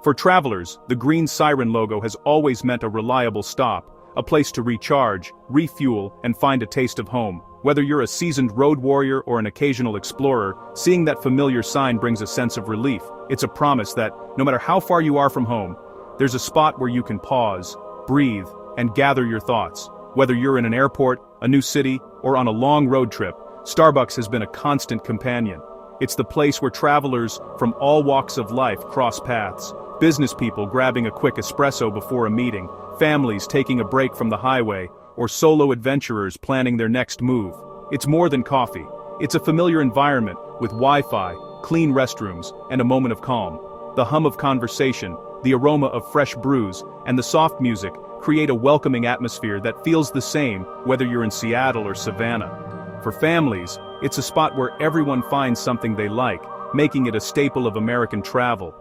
For travelers, the green siren logo has always meant a reliable stop, a place to recharge, refuel, and find a taste of home. Whether you're a seasoned road warrior or an occasional explorer, seeing that familiar sign brings a sense of relief. It's a promise that, no matter how far you are from home, there's a spot where you can pause, breathe, and gather your thoughts. Whether you're in an airport, a new city, or on a long road trip, Starbucks has been a constant companion. It's the place where travelers from all walks of life cross paths. Business people grabbing a quick espresso before a meeting, families taking a break from the highway, or solo adventurers planning their next move. It's more than coffee. It's a familiar environment with Wi-Fi, clean restrooms, and a moment of calm. The hum of conversation, the aroma of fresh brews, and the soft music create a welcoming atmosphere that feels the same whether you're in Seattle or Savannah. For families, it's a spot where everyone finds something they like, making it a staple of American travel.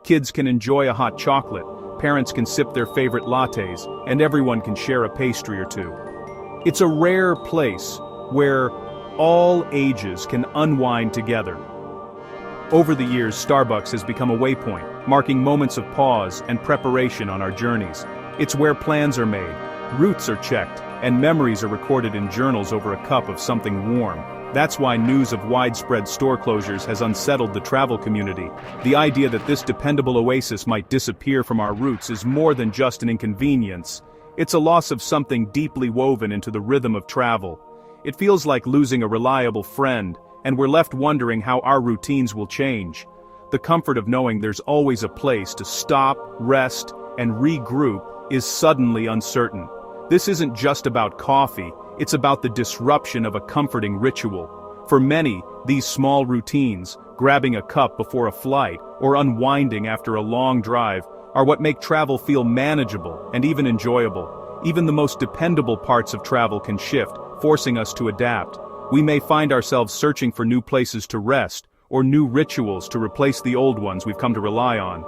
Kids can enjoy a hot chocolate, parents can sip their favorite lattes, and everyone can share a pastry or two. It's a rare place where all ages can unwind together. Over the years, Starbucks has become a waypoint, marking moments of pause and preparation on our journeys. It's where plans are made, routes are checked, and memories are recorded in journals over a cup of something warm. That's why news of widespread store closures has unsettled the travel community. The idea that this dependable oasis might disappear from our routes is more than just an inconvenience. It's a loss of something deeply woven into the rhythm of travel. It feels like losing a reliable friend, and we're left wondering how our routines will change. The comfort of knowing there's always a place to stop, rest, and regroup is suddenly uncertain. This isn't just about coffee, it's about the disruption of a comforting ritual. For many, these small routines, grabbing a cup before a flight, or unwinding after a long drive, are what make travel feel manageable and even enjoyable. Even the most dependable parts of travel can shift, forcing us to adapt. We may find ourselves searching for new places to rest, or new rituals to replace the old ones we've come to rely on.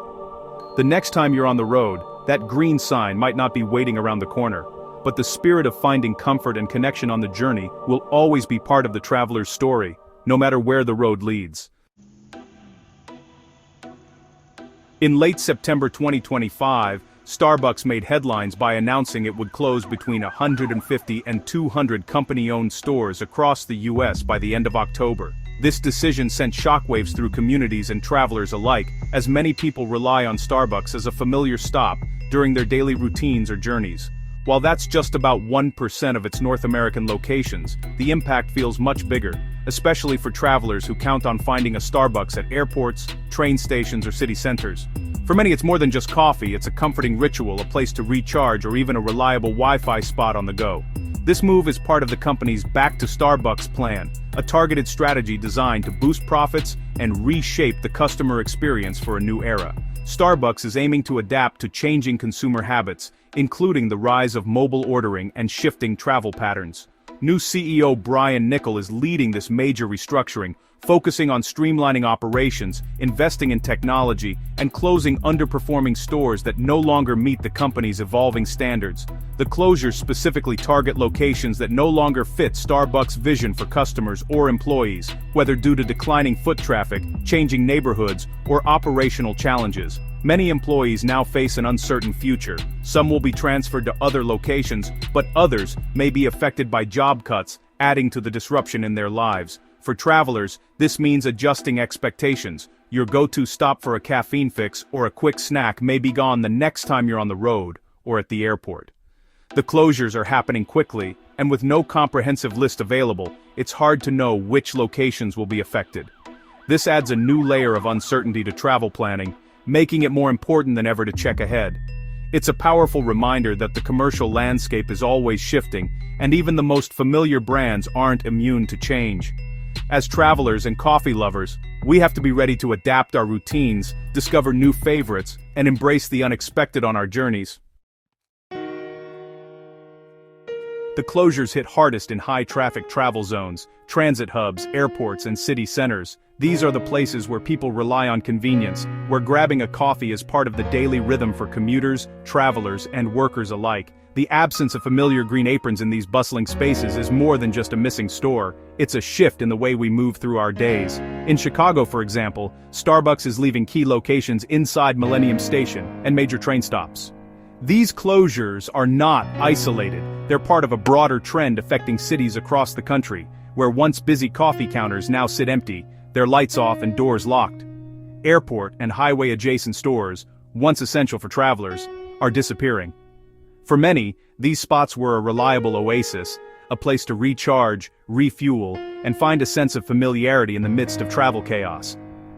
The next time you're on the road, that green sign might not be waiting around the corner, but the spirit of finding comfort and connection on the journey will always be part of the traveler's story, no matter where the road leads. In late September 2025, Starbucks made headlines by announcing it would close between 150 and 200 company-owned stores across the US by the end of October. This decision sent shockwaves through communities and travelers alike, as many people rely on Starbucks as a familiar stop during their daily routines or journeys. While that's just about 1% of its North American locations, the impact feels much bigger, especially for travelers who count on finding a Starbucks at airports, train stations, or city centers. For many, it's more than just coffee, it's a comforting ritual, a place to recharge, or even a reliable Wi-Fi spot on the go. This move is part of the company's Back to Starbucks plan, a targeted strategy designed to boost profits and reshape the customer experience for a new era. Starbucks is aiming to adapt to changing consumer habits, including the rise of mobile ordering and shifting travel patterns. New CEO Brian Niccol is leading this major restructuring, focusing on streamlining operations, investing in technology, and closing underperforming stores that no longer meet the company's evolving standards. The closures specifically target locations that no longer fit Starbucks' vision for customers or employees, whether due to declining foot traffic, changing neighborhoods, or operational challenges. Many employees now face an uncertain future. Some will be transferred to other locations, but others may be affected by job cuts, adding to the disruption in their lives. For travelers, this means adjusting expectations. Your go-to stop for a caffeine fix or a quick snack may be gone the next time you're on the road or at the airport. The closures are happening quickly, and with no comprehensive list available, it's hard to know which locations will be affected. This adds a new layer of uncertainty to travel planning, making it more important than ever to check ahead. It's a powerful reminder that the commercial landscape is always shifting, and even the most familiar brands aren't immune to change. As travelers and coffee lovers, we have to be ready to adapt our routines, discover new favorites, and embrace the unexpected on our journeys. The closures hit hardest in high-traffic travel zones, transit hubs, airports, and city centers. These are the places where people rely on convenience, where grabbing a coffee is part of the daily rhythm for commuters, travelers, and workers alike. The absence of familiar green aprons in these bustling spaces is more than just a missing store, it's a shift in the way we move through our days. In Chicago, for example, Starbucks is leaving key locations inside Millennium Station and major train stops. These closures are not isolated, they're part of a broader trend affecting cities across the country, where once busy coffee counters now sit empty, their lights off and doors locked. Airport and highway-adjacent stores, once essential for travelers, are disappearing. For many, these spots were a reliable oasis, a place to recharge, refuel, and find a sense of familiarity in the midst of travel chaos.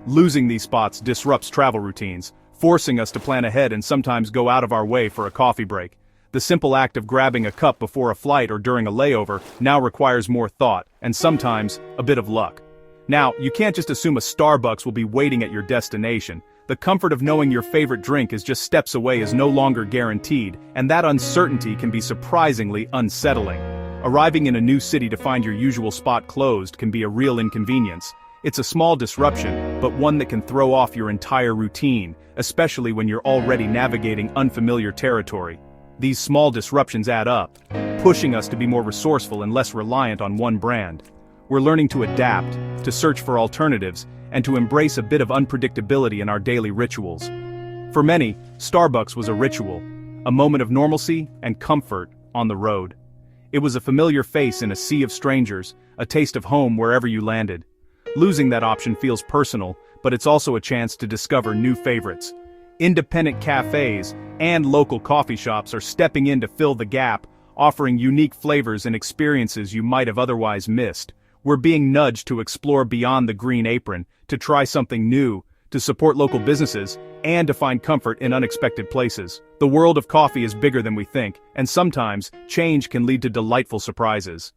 Losing these spots disrupts travel routines, forcing us to plan ahead and sometimes go out of our way for a coffee break. The simple act of grabbing a cup before a flight or during a layover now requires more thought, and sometimes, a bit of luck. Now, you can't just assume a Starbucks will be waiting at your destination. The comfort of knowing your favorite drink is just steps away is no longer guaranteed, and that uncertainty can be surprisingly unsettling. Arriving in a new city to find your usual spot closed can be a real inconvenience. It's a small disruption, but one that can throw off your entire routine, especially when you're already navigating unfamiliar territory. These small disruptions add up, pushing us to be more resourceful and less reliant on one brand. We're learning to adapt, to search for alternatives, and to embrace a bit of unpredictability in our daily rituals. For many, Starbucks was a ritual, a moment of normalcy and comfort on the road. It was a familiar face in a sea of strangers, a taste of home wherever you landed. Losing that option feels personal, but it's also a chance to discover new favorites. Independent cafes and local coffee shops are stepping in to fill the gap, offering unique flavors and experiences you might have otherwise missed. We're being nudged to explore beyond the green apron, to try something new, to support local businesses, and to find comfort in unexpected places. The world of coffee is bigger than we think, and sometimes, change can lead to delightful surprises.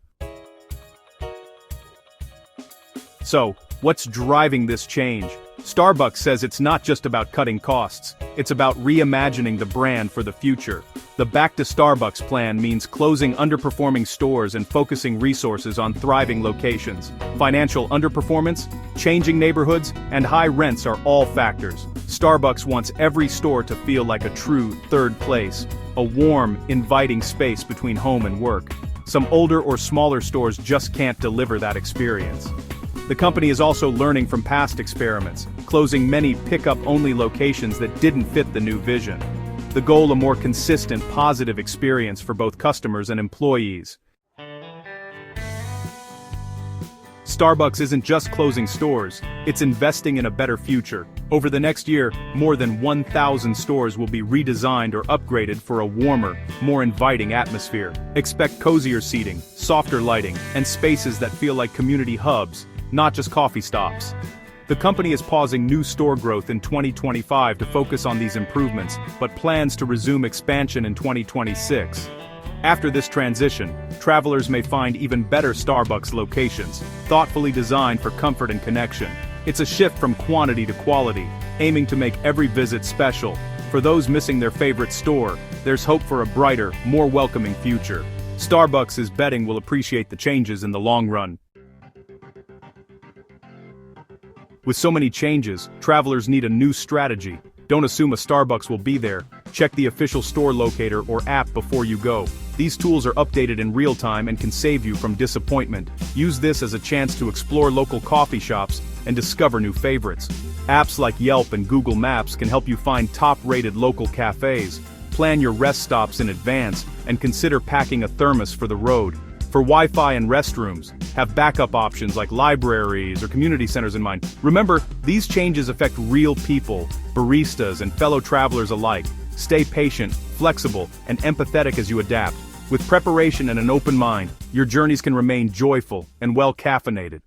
So, what's driving this change? Starbucks says it's not just about cutting costs, it's about reimagining the brand for the future. The Back to Starbucks plan means closing underperforming stores and focusing resources on thriving locations. Financial underperformance, changing neighborhoods, and high rents are all factors. Starbucks wants every store to feel like a true third place, a warm, inviting space between home and work. Some older or smaller stores just can't deliver that experience. The company is also learning from past experiments, closing many pickup-only locations that didn't fit the new vision. The goal, a more consistent, positive experience for both customers and employees. Starbucks isn't just closing stores, it's investing in a better future. Over the next year, more than 1,000 stores will be redesigned or upgraded for a warmer, more inviting atmosphere. Expect cozier seating, softer lighting, and spaces that feel like community hubs, not just coffee stops. The company is pausing new store growth in 2025 to focus on these improvements, but plans to resume expansion in 2026. After this transition, travelers may find even better Starbucks locations, thoughtfully designed for comfort and connection. It's a shift from quantity to quality, aiming to make every visit special. For those missing their favorite store, there's hope for a brighter, more welcoming future. Starbucks is betting we'll appreciate the changes in the long run. With so many changes, travelers need a new strategy. Don't assume a Starbucks will be there. Check the official store locator or app before you go. These tools are updated in real time and can save you from disappointment. Use this as a chance to explore local coffee shops and discover new favorites. Apps like Yelp and Google Maps can help you find top-rated local cafes. Plan your rest stops in advance and consider packing a thermos for the road. For Wi-Fi and restrooms, have backup options like libraries or community centers in mind. Remember, these changes affect real people, baristas and fellow travelers alike. Stay patient, flexible, and empathetic as you adapt. With preparation and an open mind, your journeys can remain joyful and well-caffeinated.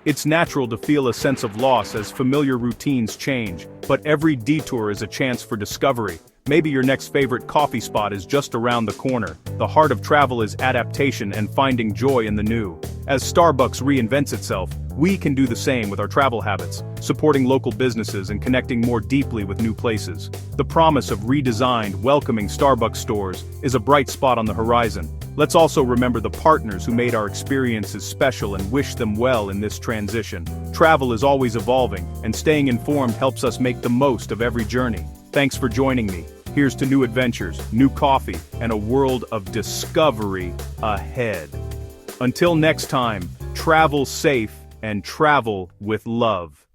It's natural to feel a sense of loss as familiar routines change, but every detour is a chance for discovery. Maybe your next favorite coffee spot is just around the corner. The heart of travel is adaptation and finding joy in the new. As Starbucks reinvents itself, we can do the same with our travel habits, supporting local businesses and connecting more deeply with new places. The promise of redesigned, welcoming Starbucks stores is a bright spot on the horizon. Let's also remember the partners who made our experiences special and wish them well in this transition. Travel is always evolving, and staying informed helps us make the most of every journey. Thanks for joining me. Here's to new adventures, new coffee, and a world of discovery ahead. Until next time, travel safe and travel with love.